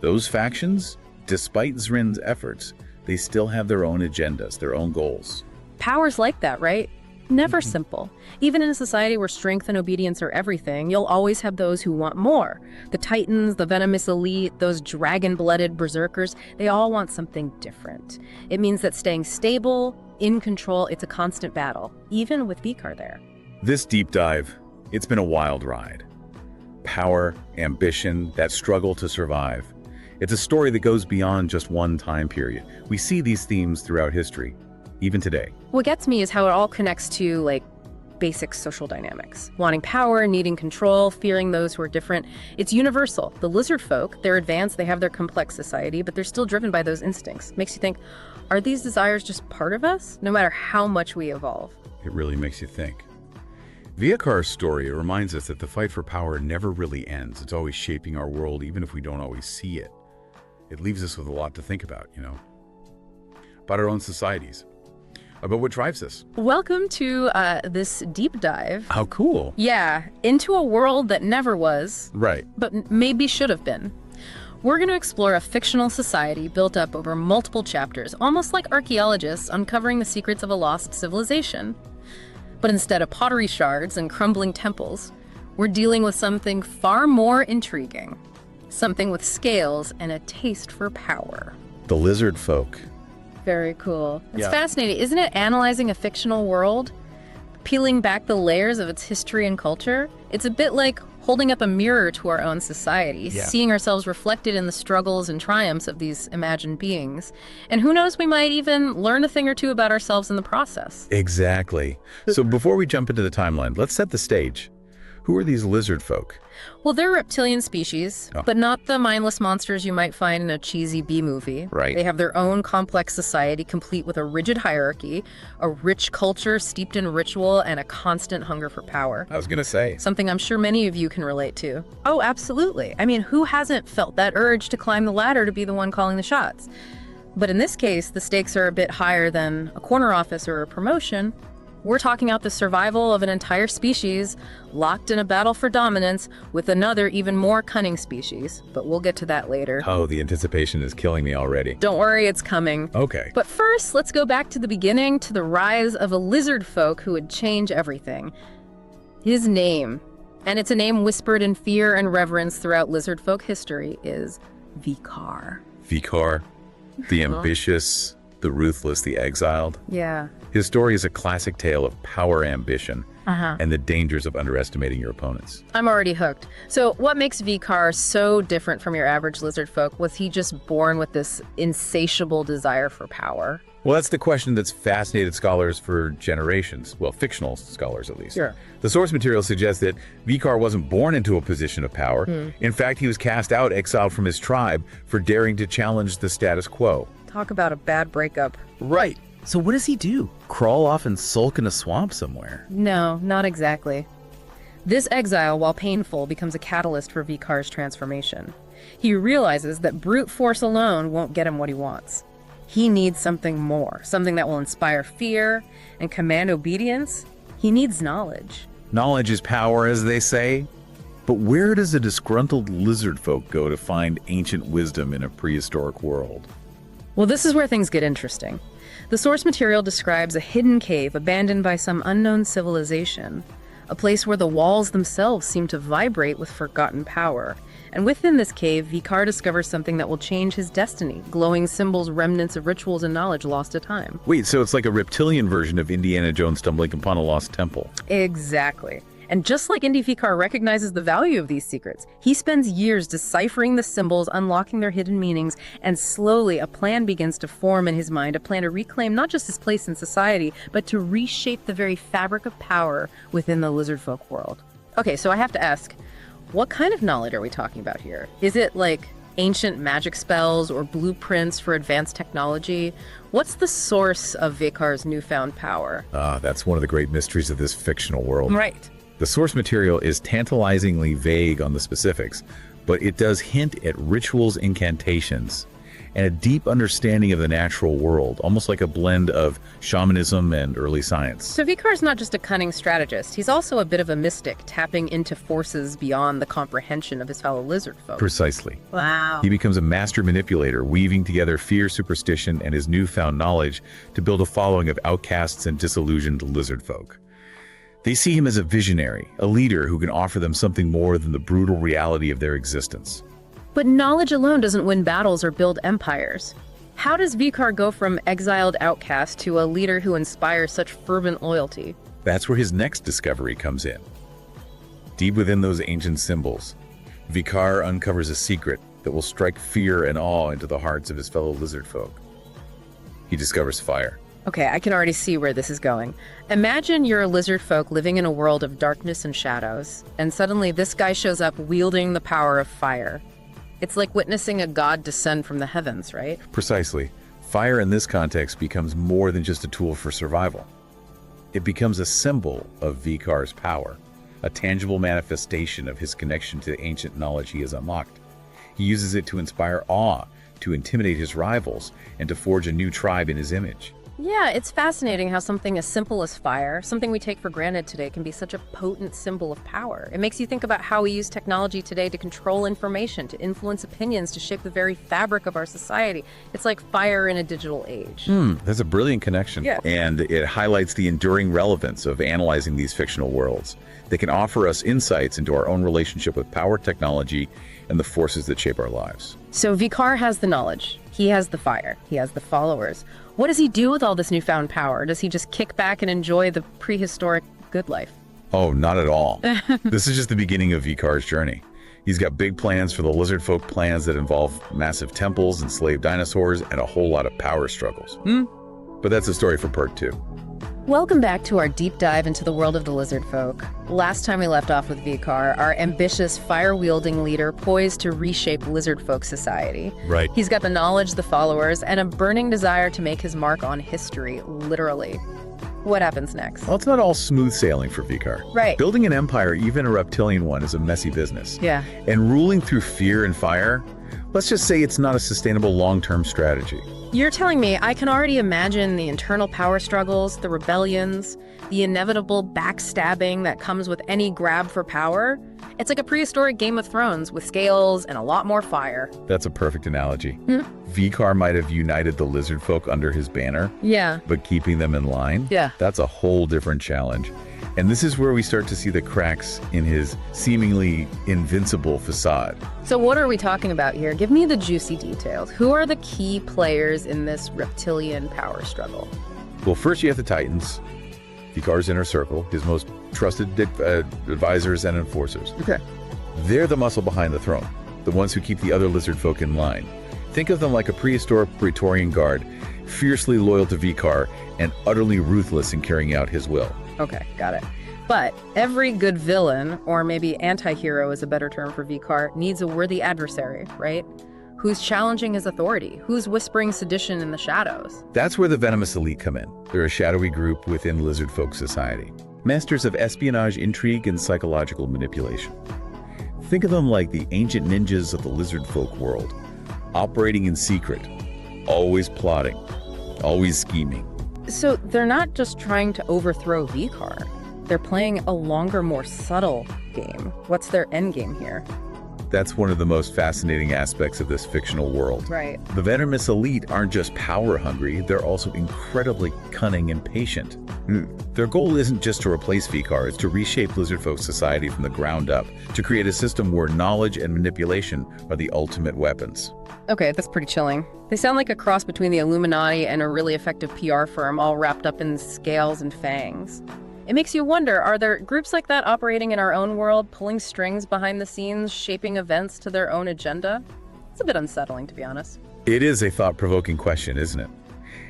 Speaker 1: Those factions, despite Zrin's efforts, they still have their own agendas, their own goals.
Speaker 2: Power's like that, right? Never simple. Even in a society where strength and obedience are everything, you'll always have those who want more. The titans, the venomous elite, those dragon-blooded berserkers, they all want something different. It means that staying stable, in control, it's a constant battle, even with Vikar there.
Speaker 1: This deep dive, it's been a wild ride. Power, ambition, that struggle to survive. It's a story that goes beyond just one time period. We see these themes throughout history, even today.
Speaker 2: What gets me is how it all connects to, basic social dynamics. Wanting power, needing control, fearing those who are different. It's universal. The lizard folk, they're advanced, they have their complex society, but they're still driven by those instincts. Makes you think, are these desires just part of us, no matter how much we evolve?
Speaker 1: It really makes you think. Vikar's story reminds us that the fight for power never really ends. It's always shaping our world, even if we don't always see it. It leaves us with a lot to think about, about our own societies. But what drives this?
Speaker 2: Welcome to this deep dive.
Speaker 1: How cool.
Speaker 2: Yeah, into a world that never was.
Speaker 1: Right.
Speaker 2: But maybe should have been. We're going to explore a fictional society built up over multiple chapters, almost like archaeologists uncovering the secrets of a lost civilization. But instead of pottery shards and crumbling temples, we're dealing with something far more intriguing. Something with scales and a taste for power.
Speaker 1: The lizard folk.
Speaker 2: Very cool. It's fascinating, isn't it? Analyzing a fictional world, peeling back the layers of its history and culture. It's a bit like holding up a mirror to our own society, seeing ourselves reflected in the struggles and triumphs of these imagined beings. And who knows, we might even learn a thing or two about ourselves in the process.
Speaker 1: Exactly. So before we jump into the timeline, let's set the stage. Who are these lizard folk?
Speaker 2: Well, they're reptilian species, but not the mindless monsters you might find in a cheesy B-movie.
Speaker 1: Right.
Speaker 2: They have their own complex society, complete with a rigid hierarchy, a rich culture steeped in ritual, and a constant hunger for power.
Speaker 1: I was going to say.
Speaker 2: Something I'm sure many of you can relate to. Oh, absolutely. I mean, who hasn't felt that urge to climb the ladder to be the one calling the shots? But in this case, the stakes are a bit higher than a corner office or a promotion. We're talking about the survival of an entire species locked in a battle for dominance with another even more cunning species. But we'll get to that later.
Speaker 1: Oh, the anticipation is killing me already.
Speaker 2: Don't worry, it's coming.
Speaker 1: Okay.
Speaker 2: But first, let's go back to the beginning, to the rise of a lizard folk who would change everything. His name, and it's a name whispered in fear and reverence throughout lizard folk history, is Vikaar.
Speaker 1: Vikaar, the ambitious, the ruthless, the exiled.
Speaker 2: Yeah.
Speaker 1: His story is a classic tale of power, ambition, and the dangers of underestimating your opponents.
Speaker 2: I'm already hooked. So what makes Vikaar so different from your average lizard folk? Was he just born with this insatiable desire for power?
Speaker 1: Well, that's the question that's fascinated scholars for generations. Well, fictional scholars at least.
Speaker 2: Sure.
Speaker 1: The source material suggests that Vikaar wasn't born into a position of power. In fact, he was cast out, exiled from his tribe for daring to challenge the status quo.
Speaker 2: Talk about a bad breakup.
Speaker 1: Right. So what does he do? Crawl off and sulk in a swamp somewhere?
Speaker 2: No, not exactly. This exile, while painful, becomes a catalyst for Vikaar's transformation. He realizes that brute force alone won't get him what he wants. He needs something more, something that will inspire fear and command obedience. He needs knowledge.
Speaker 1: Knowledge is power, as they say. But where does a disgruntled lizard folk go to find ancient wisdom in a prehistoric world?
Speaker 2: Well, this is where things get interesting. The source material describes a hidden cave abandoned by some unknown civilization, a place where the walls themselves seem to vibrate with forgotten power. And within this cave, Vikaar discovers something that will change his destiny, glowing symbols, remnants of rituals and knowledge lost to time.
Speaker 1: Wait, so it's like a reptilian version of Indiana Jones stumbling upon a lost temple.
Speaker 2: Exactly. And just like Indy, Vikaar recognizes the value of these secrets. He spends years deciphering the symbols, unlocking their hidden meanings, and slowly a plan begins to form in his mind, a plan to reclaim not just his place in society, but to reshape the very fabric of power within the lizard folk world. Okay, so I have to ask, what kind of knowledge are we talking about here? Is it like ancient magic spells or blueprints for advanced technology? What's the source of Vikaar's newfound power?
Speaker 1: That's one of the great mysteries of this fictional world.
Speaker 2: Right.
Speaker 1: The source material is tantalizingly vague on the specifics, but it does hint at rituals, incantations, and a deep understanding of the natural world, almost like a blend of shamanism and early science.
Speaker 2: So Vikaar's not just a cunning strategist, he's also a bit of a mystic, tapping into forces beyond the comprehension of his fellow lizard folk.
Speaker 1: Precisely.
Speaker 2: Wow.
Speaker 1: He becomes a master manipulator, weaving together fear, superstition, and his newfound knowledge to build a following of outcasts and disillusioned lizard folk. They see him as a visionary, a leader who can offer them something more than the brutal reality of their existence.
Speaker 2: But knowledge alone doesn't win battles or build empires. How does Vikaar go from exiled outcast to a leader who inspires such fervent loyalty?
Speaker 1: That's where his next discovery comes in. Deep within those ancient symbols, Vikaar uncovers a secret that will strike fear and awe into the hearts of his fellow lizard folk. He discovers fire.
Speaker 2: Okay, I can already see where this is going. Imagine you're a lizard folk living in a world of darkness and shadows, and suddenly this guy shows up wielding the power of fire. It's like witnessing a god descend from the heavens, right?
Speaker 1: Precisely. Fire in this context becomes more than just a tool for survival. It becomes a symbol of Vikaar's power, a tangible manifestation of his connection to the ancient knowledge he has unlocked. He uses it to inspire awe, to intimidate his rivals, and to forge a new tribe in his image.
Speaker 2: Yeah, it's fascinating how something as simple as fire, something we take for granted today, can be such a potent symbol of power. It makes you think about how we use technology today to control information, to influence opinions, to shape the very fabric of our society. It's like fire in a digital age.
Speaker 1: That's a brilliant connection.
Speaker 2: Yeah.
Speaker 1: And it highlights the enduring relevance of analyzing these fictional worlds. They can offer us insights into our own relationship with power, technology, and the forces that shape our lives.
Speaker 2: So Vikar has the knowledge. He has the fire. He has the followers. What does he do with all this newfound power? Does he just kick back and enjoy the prehistoric good life?
Speaker 1: Oh, not at all. This is just the beginning of Vikar's journey. He's got big plans for the lizard folk, plans that involve massive temples, enslaved dinosaurs, and a whole lot of power struggles. But that's a story for part 2.
Speaker 2: Welcome back to our deep dive into the world of the lizard folk. Last time we left off with Vikar, our ambitious, fire-wielding leader poised to reshape lizard folk society.
Speaker 1: Right.
Speaker 2: He's got the knowledge, the followers, and a burning desire to make his mark on history, literally. What happens next?
Speaker 1: Well, it's not all smooth sailing for Vikar.
Speaker 2: Right.
Speaker 1: Building an empire, even a reptilian one, is a messy business.
Speaker 2: Yeah.
Speaker 1: And ruling through fear and fire, let's just say it's not a sustainable long-term strategy.
Speaker 2: You're telling me I can already imagine the internal power struggles, the rebellions, the inevitable backstabbing that comes with any grab for power? It's like a prehistoric Game of Thrones with scales and a lot more fire.
Speaker 1: That's a perfect analogy. Vikar might have united the lizard folk under his banner,
Speaker 2: Yeah.
Speaker 1: but keeping them in line?
Speaker 2: Yeah.
Speaker 1: That's a whole different challenge. And this is where we start to see the cracks in his seemingly invincible facade.
Speaker 2: So what are we talking about here? Give me the juicy details. Who are the key players in this reptilian power struggle?
Speaker 1: Well, first you have the Titans, Vikar's inner circle, his most trusted advisors and enforcers.
Speaker 2: Okay.
Speaker 1: They're the muscle behind the throne, the ones who keep the other lizard folk in line. Think of them like a prehistoric Praetorian guard, fiercely loyal to Vikar and utterly ruthless in carrying out his will.
Speaker 2: Okay, got it. But every good villain, or maybe anti-hero is a better term for Vikar, needs a worthy adversary, right? Who's challenging his authority? Who's whispering sedition in the shadows?
Speaker 1: That's where the venomous elite come in. They're a shadowy group within lizard folk society. Masters of espionage, intrigue, and psychological manipulation. Think of them like the ancient ninjas of the lizard folk world, operating in secret, always plotting, always scheming.
Speaker 2: So they're not just trying to overthrow Vikar. They're playing a longer, more subtle game. What's their end game here?
Speaker 1: That's one of the most fascinating aspects of this fictional world.
Speaker 2: Right.
Speaker 1: The venomous elite aren't just power hungry, they're also incredibly cunning and patient. Their goal isn't just to replace Vikar, it's to reshape lizard folk society from the ground up, to create a system where knowledge and manipulation are the ultimate weapons.
Speaker 2: Okay, that's pretty chilling. They sound like a cross between the Illuminati and a really effective PR firm, all wrapped up in scales and fangs. It makes you wonder, are there groups like that operating in our own world, pulling strings behind the scenes, shaping events to their own agenda? It's a bit unsettling, to be honest.
Speaker 1: It is a thought-provoking question, isn't it?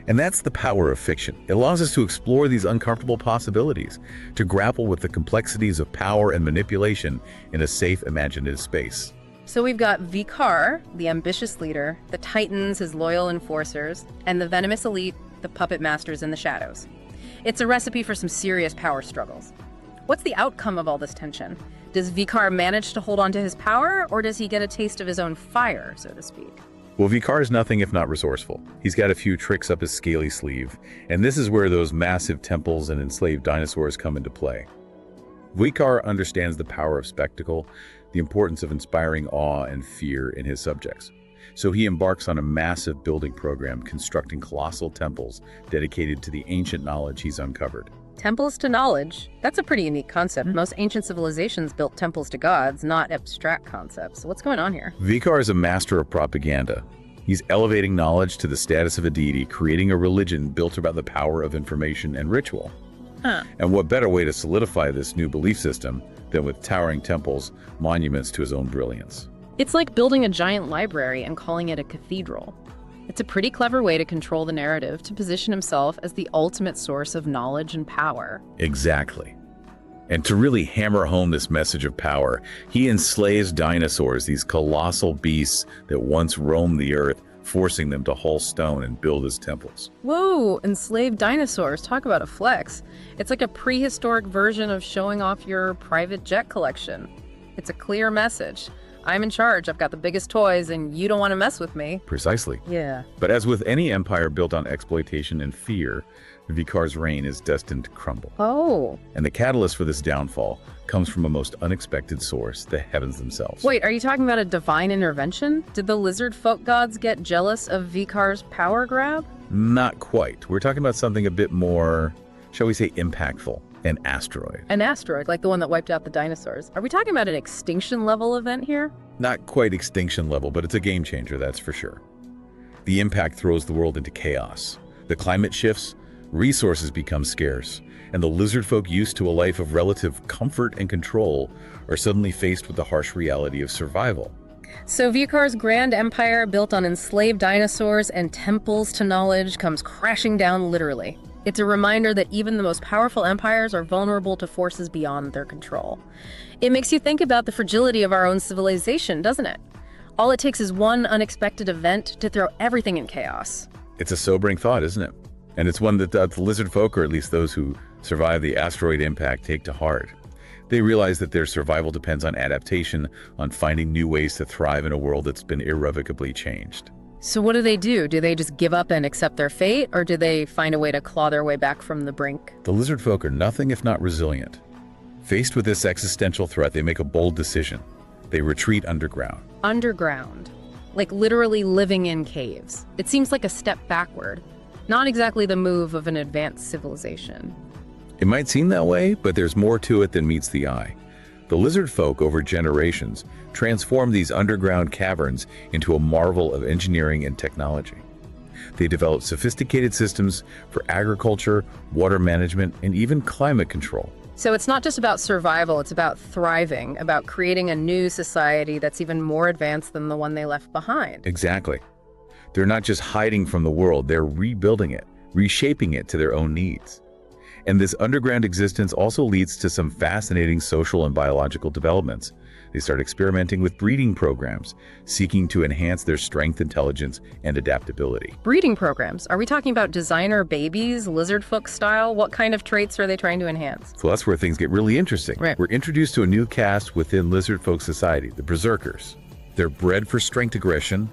Speaker 1: And that's the power of fiction. It allows us to explore these uncomfortable possibilities, to grapple with the complexities of power and manipulation in a safe, imaginative space.
Speaker 2: So we've got Vikar, the ambitious leader, the Titans, his loyal enforcers, and the venomous elite, the puppet masters in the shadows. It's a recipe for some serious power struggles. What's the outcome of all this tension? Does Vikar manage to hold on to his power, or does he get a taste of his own fire, so to speak?
Speaker 1: Well, Vikar is nothing if not resourceful. He's got a few tricks up his scaly sleeve, and this is where those massive temples and enslaved dinosaurs come into play. Vikar understands the power of spectacle, the importance of inspiring awe and fear in his subjects. So he embarks on a massive building program, constructing colossal temples dedicated to the ancient knowledge he's uncovered.
Speaker 2: Temples to knowledge? That's a pretty unique concept. Most ancient civilizations built temples to gods, not abstract concepts. So what's going on here?
Speaker 1: Vikar is a master of propaganda. He's elevating knowledge to the status of a deity, creating a religion built about the power of information and ritual. And what better way to solidify this new belief system than with towering temples, monuments to his own brilliance?
Speaker 2: It's like building a giant library and calling it a cathedral. It's a pretty clever way to control the narrative, to position himself as the ultimate source of knowledge and power.
Speaker 1: Exactly. And to really hammer home this message of power, he enslaves dinosaurs, these colossal beasts that once roamed the earth, forcing them to haul stone and build his temples.
Speaker 2: Whoa, enslaved dinosaurs. Talk about a flex. It's like a prehistoric version of showing off your private jet collection. It's a clear message. I'm in charge. I've got the biggest toys, and you don't want to mess with me.
Speaker 1: Precisely.
Speaker 2: Yeah.
Speaker 1: But as with any empire built on exploitation and fear, Vikar's reign is destined to crumble.
Speaker 2: Oh.
Speaker 1: And the catalyst for this downfall comes from a most unexpected source, the heavens themselves.
Speaker 2: Wait, are you talking about a divine intervention? Did the lizard folk gods get jealous of Vikar's power grab?
Speaker 1: Not quite. We're talking about something a bit more, shall we say, impactful. An asteroid.
Speaker 2: An asteroid, like the one that wiped out the dinosaurs. Are we talking about an extinction level event here?
Speaker 1: Not quite extinction level, but it's a game changer, that's for sure. The impact throws the world into chaos. The climate shifts, resources become scarce, and the lizard folk used to a life of relative comfort and control are suddenly faced with the harsh reality of survival.
Speaker 2: So Vikar's grand empire, built on enslaved dinosaurs and temples to knowledge, comes crashing down literally. It's a reminder that even the most powerful empires are vulnerable to forces beyond their control. It makes you think about the fragility of our own civilization, doesn't it? All it takes is one unexpected event to throw everything in chaos.
Speaker 1: It's a sobering thought, isn't it? And it's one that the lizard folk, or at least those who survive the asteroid impact, take to heart. They realize that their survival depends on adaptation, on finding new ways to thrive in a world that's been irrevocably changed.
Speaker 2: So what do? Do they just give up and accept their fate, or do they find a way to claw their way back from the brink?
Speaker 1: The lizard folk are nothing if not resilient. Faced with this existential threat, they make a bold decision. They retreat underground.
Speaker 2: Underground? Like literally living in caves. It seems like a step backward. Not exactly the move of an advanced civilization.
Speaker 1: It might seem that way, but there's more to it than meets the eye. The lizard folk, over generations, transformed these underground caverns into a marvel of engineering and technology. They developed sophisticated systems for agriculture, water management, and even climate control.
Speaker 2: So it's not just about survival, it's about thriving, about creating a new society that's even more advanced than the one they left behind.
Speaker 1: Exactly. They're not just hiding from the world, they're rebuilding it, reshaping it to their own needs. And this underground existence also leads to some fascinating social and biological developments. They start experimenting with breeding programs, seeking to enhance their strength, intelligence, and adaptability.
Speaker 2: Breeding programs? Are we talking about designer babies, lizard folk style? What kind of traits are they trying to enhance?
Speaker 1: So that's where things get really interesting.
Speaker 2: Right.
Speaker 1: We're introduced to a new caste within lizard folk society, the berserkers. They're bred for strength, aggression,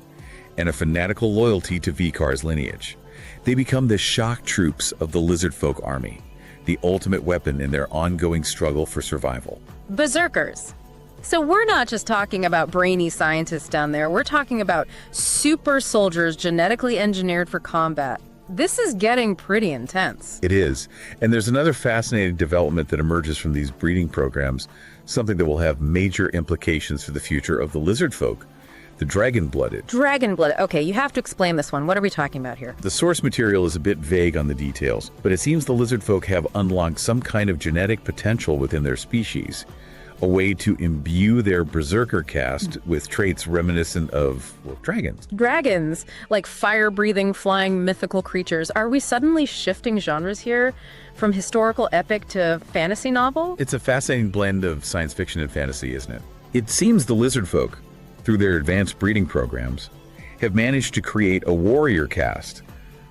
Speaker 1: and a fanatical loyalty to Vikar's lineage. They become the shock troops of the lizard folk army, the ultimate weapon in their ongoing struggle for survival.
Speaker 2: Berserkers. So we're not just talking about brainy scientists down there, we're talking about super soldiers genetically engineered for combat. This is getting pretty intense.
Speaker 1: It is. And there's another fascinating development that emerges from these breeding programs, something that will have major implications for the future of the lizard folk. The dragon-blooded.
Speaker 2: Dragon-blooded. Okay, you have to explain this one. What are we talking about here?
Speaker 1: The source material is a bit vague on the details, but it seems the lizard folk have unlocked some kind of genetic potential within their species, a way to imbue their berserker caste with traits reminiscent of, well, dragons.
Speaker 2: Dragons, like fire-breathing, flying, mythical creatures. Are we suddenly shifting genres here from historical epic to fantasy novel?
Speaker 1: It's a fascinating blend of science fiction and fantasy, isn't it? It seems the lizard folk, through their advanced breeding programs, have managed to create a warrior caste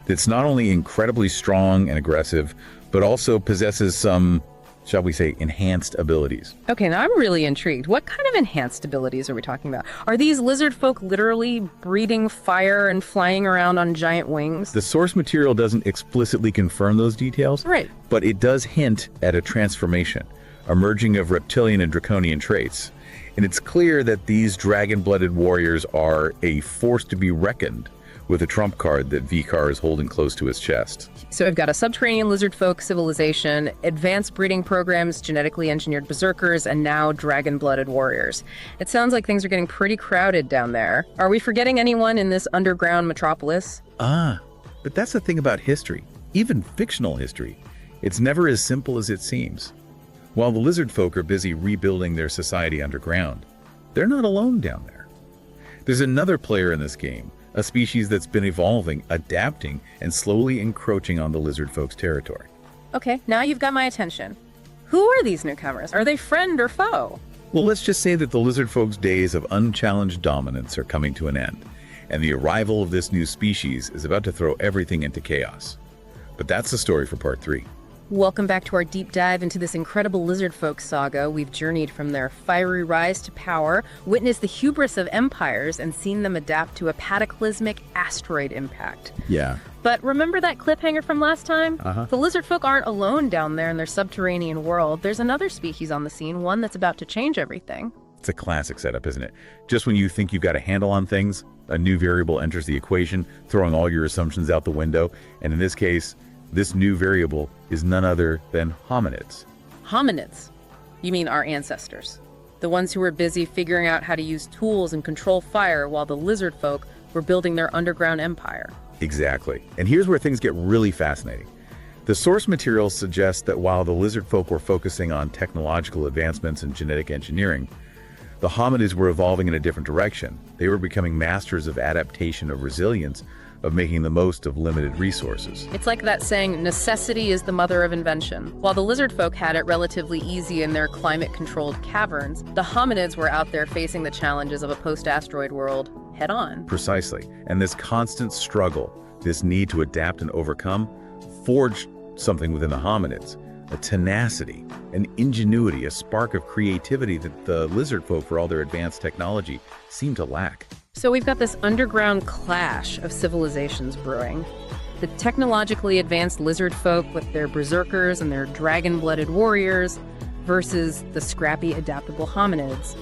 Speaker 1: that's not only incredibly strong and aggressive, but also possesses some, shall we say, enhanced abilities.
Speaker 2: Okay, now I'm really intrigued. What kind of enhanced abilities are we talking about? Are these lizard folk literally breathing fire and flying around on giant wings?
Speaker 1: The source material doesn't explicitly confirm those details,
Speaker 2: right,
Speaker 1: but it does hint at a transformation, a merging of reptilian and draconian traits. And it's clear that these dragon-blooded warriors are a force to be reckoned with, a trump card that Vikar is holding close to his chest.
Speaker 2: So we've got a subterranean lizard folk civilization, advanced breeding programs, genetically engineered berserkers, and now dragon-blooded warriors. It sounds like things are getting pretty crowded down there. Are we forgetting anyone in this underground metropolis?
Speaker 1: But that's the thing about history, even fictional history. It's never as simple as it seems. While the lizard folk are busy rebuilding their society underground, they're not alone down there. There's another player in this game, a species that's been evolving, adapting, and slowly encroaching on the lizard folk's territory.
Speaker 2: Okay, now you've got my attention. Who are these newcomers? Are they friend or foe?
Speaker 1: Well, let's just say that the lizard folk's days of unchallenged dominance are coming to an end, and the arrival of this new species is about to throw everything into chaos. But that's the story for part 3.
Speaker 2: Welcome back to our deep dive into this incredible lizard folk saga. We've journeyed from their fiery rise to power, witnessed the hubris of empires, and seen them adapt to a cataclysmic asteroid impact.
Speaker 1: Yeah.
Speaker 2: But remember that cliffhanger from last time? The lizard folk aren't alone down there in their subterranean world. There's another species on the scene, one that's about to change everything.
Speaker 1: It's a classic setup, isn't it? Just when you think you've got a handle on things, a new variable enters the equation, throwing all your assumptions out the window. And in this case, this new variable is none other than hominids.
Speaker 2: Hominids? You mean our ancestors? The ones who were busy figuring out how to use tools and control fire while the lizard folk were building their underground empire.
Speaker 1: Exactly. And here's where things get really fascinating. The source material suggests that while the lizard folk were focusing on technological advancements and genetic engineering, the hominids were evolving in a different direction. They were becoming masters of adaptation, of resilience, of making the most of limited resources.
Speaker 2: It's like that saying, necessity is the mother of invention. While the lizard folk had it relatively easy in their climate-controlled caverns, the hominids were out there facing the challenges of a post-asteroid world head-on.
Speaker 1: Precisely. And this constant struggle, this need to adapt and overcome, forged something within the hominids. A tenacity, an ingenuity, a spark of creativity that the lizard folk, for all their advanced technology, seem to lack.
Speaker 2: So we've got this underground clash of civilizations brewing. The technologically advanced lizard folk with their berserkers and their dragon-blooded warriors versus the scrappy, adaptable hominids.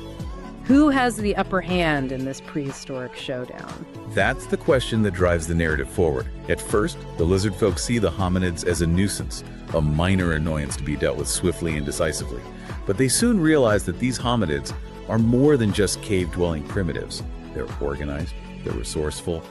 Speaker 2: Who has the upper hand in this prehistoric showdown?
Speaker 1: That's the question that drives the narrative forward. At first, the lizard folk see the hominids as a nuisance, a minor annoyance to be dealt with swiftly and decisively. But they soon realize that these hominids are more than just cave-dwelling primitives. They're organized, they're resourceful,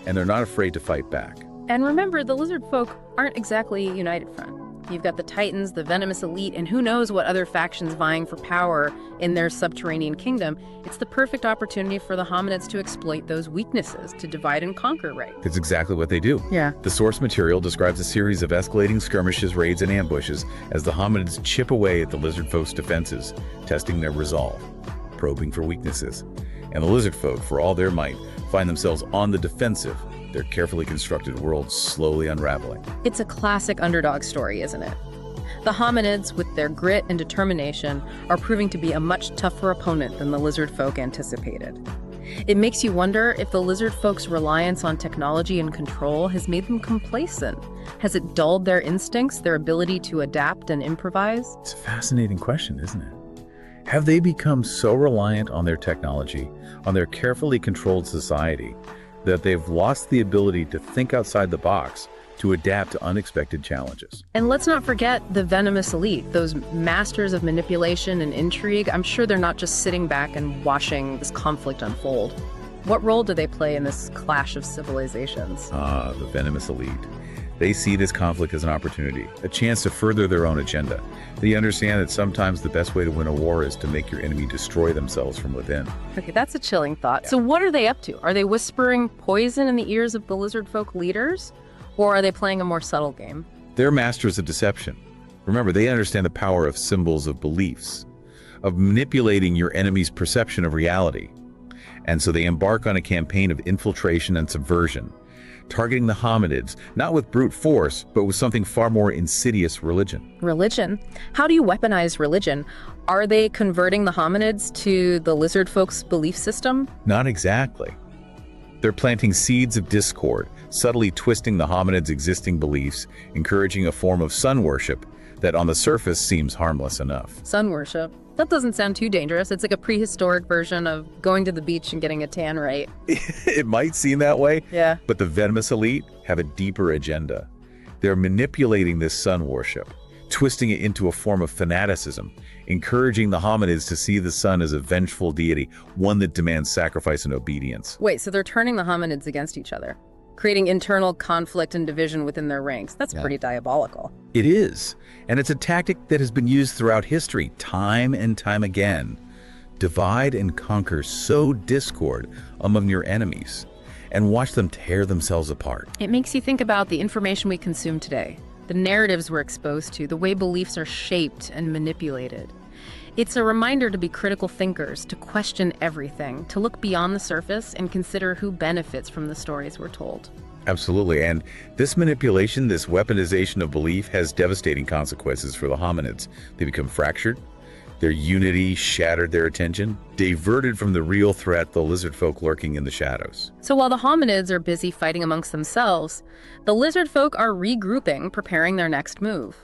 Speaker 1: and they're not afraid to fight back.
Speaker 2: And remember, the lizard folk aren't exactly a united front. You've got the Titans, the venomous elite, and who knows what other factions vying for power in their subterranean kingdom. It's the perfect opportunity for the hominids to exploit those weaknesses, to divide and conquer, right?
Speaker 1: It's exactly what they do.
Speaker 2: Yeah.
Speaker 1: The source material describes a series of escalating skirmishes, raids, and ambushes as the hominids chip away at the lizard folk's defenses, testing their resolve, probing for weaknesses. And the lizard folk, for all their might, find themselves on the defensive, their carefully constructed world slowly unraveling.
Speaker 2: It's a classic underdog story, isn't it? The hominids, with their grit and determination, are proving to be a much tougher opponent than the lizard folk anticipated. It makes you wonder if the lizard folk's reliance on technology and control has made them complacent. Has it dulled their instincts, their ability to adapt and improvise?
Speaker 1: It's a fascinating question, isn't it? Have they become so reliant on their technology, on their carefully controlled society, that they've lost the ability to think outside the box, to adapt to unexpected challenges?
Speaker 2: And let's not forget the venomous elite, those masters of manipulation and intrigue. I'm sure they're not just sitting back and watching this conflict unfold. What role do they play in this clash of civilizations?
Speaker 1: The venomous elite. They see this conflict as an opportunity, a chance to further their own agenda. They understand that sometimes the best way to win a war is to make your enemy destroy themselves from within.
Speaker 2: Okay, that's a chilling thought. So what are they up to? Are they whispering poison in the ears of the lizard folk leaders? Or are they playing a more subtle game?
Speaker 1: They're masters of deception. Remember, they understand the power of symbols, of beliefs, of manipulating your enemy's perception of reality. And so they embark on a campaign of infiltration and subversion, targeting the hominids, not with brute force, but with something far more insidious: religion.
Speaker 2: Religion? How do you weaponize religion? Are they converting the hominids to the lizard folks' belief system?
Speaker 1: Not exactly. They're planting seeds of discord, subtly twisting the hominids' existing beliefs, encouraging a form of sun worship that on the surface seems harmless enough.
Speaker 2: Sun worship? That doesn't sound too dangerous. It's like a prehistoric version of going to the beach and getting a tan, right?
Speaker 1: It might seem that way,
Speaker 2: yeah.
Speaker 1: But the venomous elite have a deeper agenda. They're manipulating this sun worship, twisting it into a form of fanaticism, encouraging the hominids to see the sun as a vengeful deity, one that demands sacrifice and obedience.
Speaker 2: Wait, so they're turning the hominids against each other, creating internal conflict and division within their ranks. That's pretty diabolical.
Speaker 1: It is. And it's a tactic that has been used throughout history, time and time again. Divide and conquer, sow discord among your enemies, and watch them tear themselves apart.
Speaker 2: It makes you think about the information we consume today, the narratives we're exposed to, the way beliefs are shaped and manipulated. It's a reminder to be critical thinkers, to question everything, to look beyond the surface and consider who benefits from the stories we're told.
Speaker 1: Absolutely. And this manipulation, this weaponization of belief has devastating consequences for the hominids. They become fractured, their unity shattered, their attention diverted from the real threat, the lizard folk lurking in the shadows.
Speaker 2: So while the hominids are busy fighting amongst themselves, the lizard folk are regrouping, preparing their next move.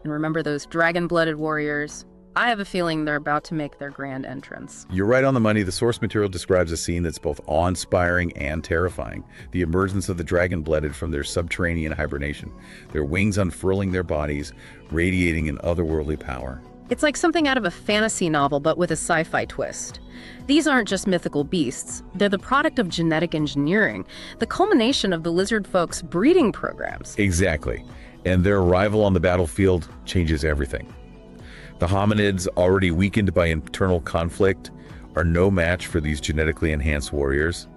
Speaker 2: And remember those dragon-blooded warriors? I have a feeling they're about to make their grand entrance.
Speaker 1: You're right on the money. The source material describes a scene that's both awe-inspiring and terrifying. The emergence of the dragon-blooded from their subterranean hibernation, their wings unfurling their bodies, radiating an otherworldly power.
Speaker 2: It's like something out of a fantasy novel, but with a sci-fi twist. These aren't just mythical beasts. They're the product of genetic engineering, the culmination of the lizard folks' breeding programs.
Speaker 1: Exactly. And their arrival on the battlefield changes everything. The hominids, already weakened by internal conflict, are no match for these genetically enhanced warriors.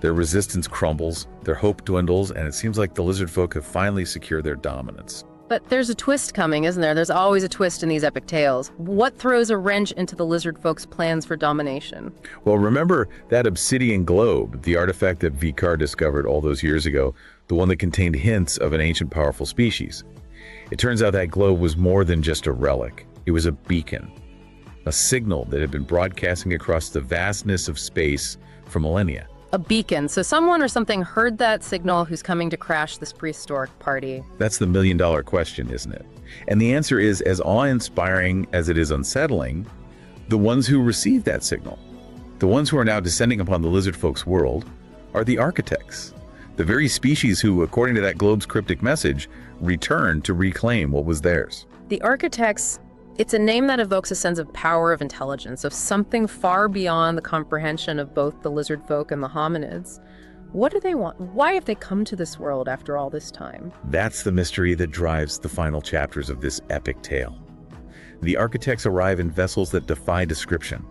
Speaker 1: Their resistance crumbles, their hope dwindles, and it seems like the lizard folk have finally secured their dominance.
Speaker 2: But there's a twist coming, isn't there? There's always a twist in these epic tales. What throws a wrench into the lizard folks' plans for domination?
Speaker 1: Well, remember that obsidian globe, the artifact that Vikar discovered all those years ago, the one that contained hints of an ancient powerful species. It turns out that globe was more than just a relic. It was a beacon, a signal that had been broadcasting across the vastness of space for millennia.
Speaker 2: A beacon. So someone or something heard that signal who's coming to crash this prehistoric party.
Speaker 1: That's the million-dollar question, isn't it? And the answer is as awe-inspiring as it is unsettling. The ones who received that signal, the ones who are now descending upon the lizard folks' world, are the architects. The very species who, according to that globe's cryptic message, returned to reclaim what was theirs.
Speaker 2: The architects, it's a name that evokes a sense of power, of intelligence, of something far beyond the comprehension of both the lizard folk and the hominids. What do they want? Why have they come to this world after all this time?
Speaker 1: That's the mystery that drives the final chapters of this epic tale. The architects arrive in vessels that defy description.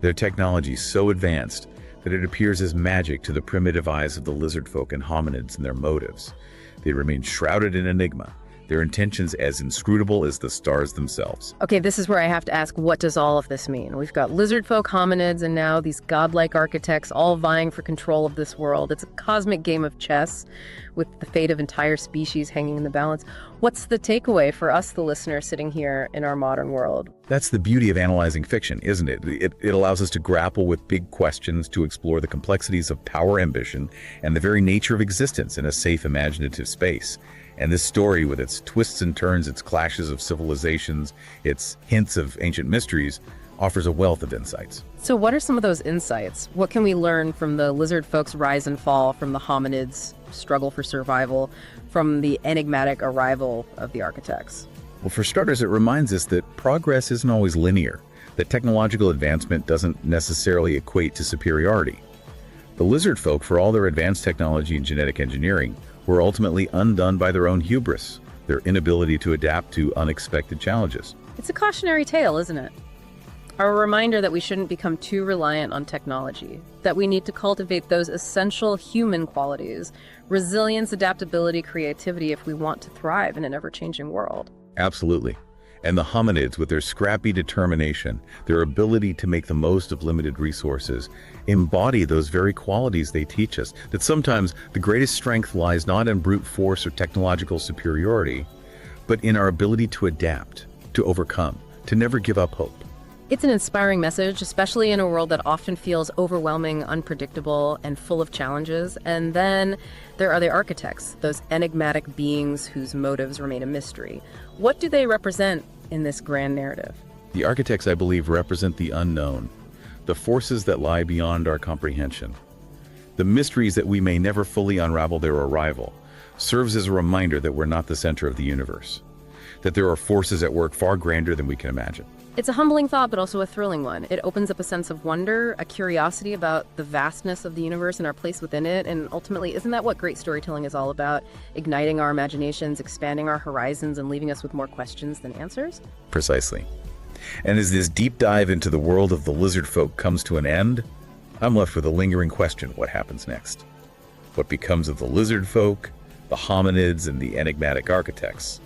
Speaker 1: Their technology so advanced that it appears as magic to the primitive eyes of the lizard folk and hominids and their motives. They remain shrouded in enigma, their intentions as inscrutable as the stars themselves.
Speaker 2: Okay, this is where I have to ask, what does all of this mean? We've got lizard folk, hominids, and now these godlike architects all vying for control of this world. It's a cosmic game of chess with the fate of entire species hanging in the balance. What's the takeaway for us, the listener, sitting here in our modern world?
Speaker 1: That's the beauty of analyzing fiction, isn't it? It allows us to grapple with big questions, to explore the complexities of power, ambition, and the very nature of existence in a safe, imaginative space. And this story, with its twists and turns, its clashes of civilizations, its hints of ancient mysteries, offers a wealth of insights.
Speaker 2: So what are some of those insights? What can we learn from the lizard folks' rise and fall, from the hominids' struggle for survival, from the enigmatic arrival of the architects?
Speaker 1: Well, for starters, it reminds us that progress isn't always linear, that technological advancement doesn't necessarily equate to superiority. The lizard folk, for all their advanced technology and genetic engineering, were ultimately undone by their own hubris, their inability to adapt to unexpected challenges.
Speaker 2: It's a cautionary tale, isn't it? A reminder that we shouldn't become too reliant on technology, that we need to cultivate those essential human qualities, resilience, adaptability, creativity, if we want to thrive in an ever-changing world.
Speaker 1: Absolutely. And the hominids, with their scrappy determination, their ability to make the most of limited resources, embody those very qualities they teach us, that sometimes the greatest strength lies not in brute force or technological superiority, but in our ability to adapt, to overcome, to never give up hope.
Speaker 2: It's an inspiring message, especially in a world that often feels overwhelming, unpredictable, and full of challenges. And then there are the architects, those enigmatic beings whose motives remain a mystery. What do they represent in this grand narrative?
Speaker 1: The architects, I believe, represent the unknown, the forces that lie beyond our comprehension. The mysteries that we may never fully unravel. Their arrival serves as a reminder that we're not the center of the universe, that there are forces at work far grander than we can imagine.
Speaker 2: It's a humbling thought, but also a thrilling one. It opens up a sense of wonder, a curiosity about the vastness of the universe and our place within it. And ultimately, isn't that what great storytelling is all about? Igniting our imaginations, expanding our horizons, and leaving us with more questions than answers?
Speaker 1: Precisely. And as this deep dive into the world of the lizard folk comes to an end, I'm left with a lingering question: what happens next? What becomes of the lizard folk, the hominids, and the enigmatic architects?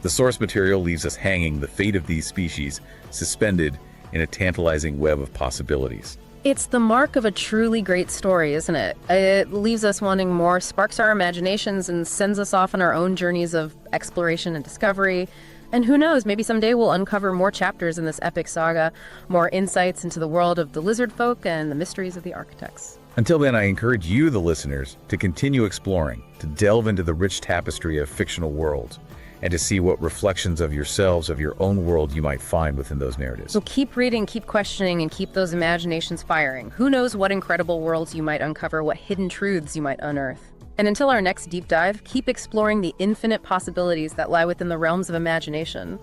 Speaker 1: The source material leaves us hanging, the fate of these species suspended in a tantalizing web of possibilities.
Speaker 2: It's the mark of a truly great story, isn't it? It leaves us wanting more, sparks our imaginations, and sends us off on our own journeys of exploration and discovery. And who knows, maybe someday we'll uncover more chapters in this epic saga, more insights into the world of the lizard folk and the mysteries of the architects.
Speaker 1: Until then, I encourage you, the listeners, to continue exploring, to delve into the rich tapestry of fictional worlds, and to see what reflections of yourselves, of your own world, you might find within those narratives.
Speaker 2: So keep reading, keep questioning, and keep those imaginations firing. Who knows what incredible worlds you might uncover, what hidden truths you might unearth. And until our next deep dive, keep exploring the infinite possibilities that lie within the realms of imagination.